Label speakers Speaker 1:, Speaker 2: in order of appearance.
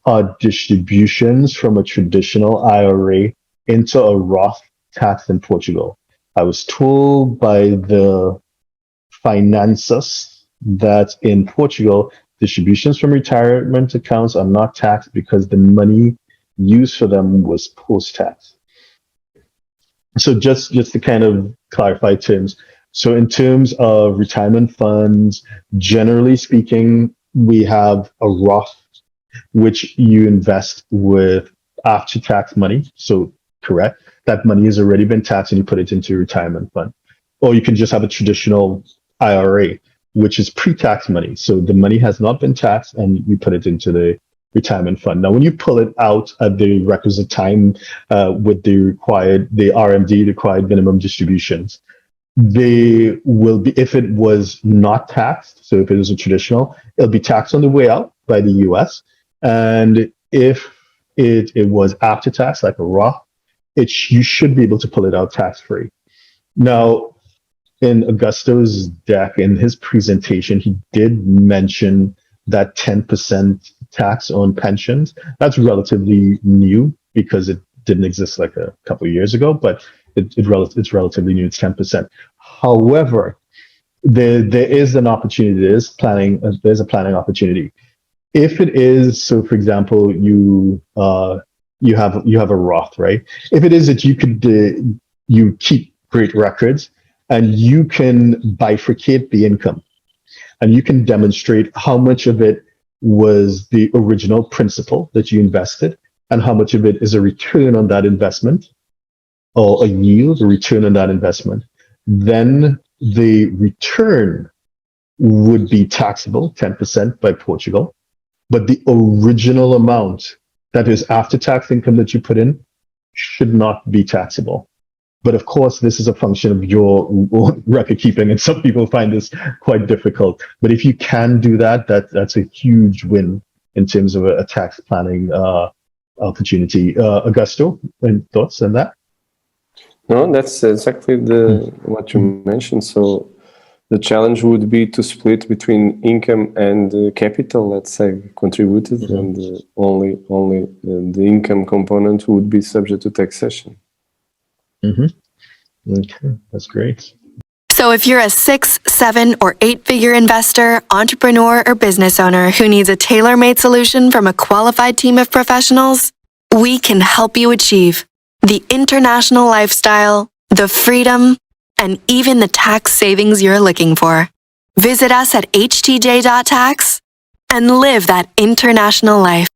Speaker 1: are distributions from a traditional IRA into a Roth tax in Portugal. I was told by the finances that in Portugal, distributions from retirement accounts are not taxed because the money used for them was post-tax. So just to kind of clarify terms. So in terms of retirement funds, generally speaking, we have a Roth, which you invest with after-tax money. So correct, that money has already been taxed and you put it into a retirement fund. Or you can just have a traditional IRA, which is pre-tax money. So the money has not been taxed and you put it into the retirement fund. Now, when you pull it out at the requisite time with the RMD, required minimum distributions, they will be, if it was not taxed, so if it was a traditional, it'll be taxed on the way out by the US. And if it was after tax, like a Roth, you should be able to pull it out tax-free. Now, in Augusto's deck, in his presentation, he did mention that 10% tax on pensions. That's relatively new because it didn't exist like a couple of years ago, but it's relatively new. It's 10%. However, there is an opportunity. There's a planning opportunity. If it is, so for example, you have a Roth, right? If it is that you keep great records and you can bifurcate the income and you can demonstrate how much of it was the original principal that you invested and how much of it is a return on that investment or a yield, a return on that investment, then the return would be taxable 10% by Portugal. But the original amount, that is after tax income that you put in, should not be taxable. But of course, this is a function of your record keeping, and some people find this quite difficult. But if you can do that, that's a huge win in terms of a tax planning opportunity. Augusto, any thoughts on that?
Speaker 2: No, that's exactly what you mentioned. So the challenge would be to split between income and capital, let's say, contributed, and only the income component would be subject to taxation.
Speaker 1: Okay, that's great.
Speaker 3: So if you're a 6, 7, or 8-figure investor, entrepreneur, or business owner who needs a tailor-made solution from a qualified team of professionals, we can help you achieve the international lifestyle, the freedom, and even the tax savings you're looking for. Visit us at htj.tax and live that international life.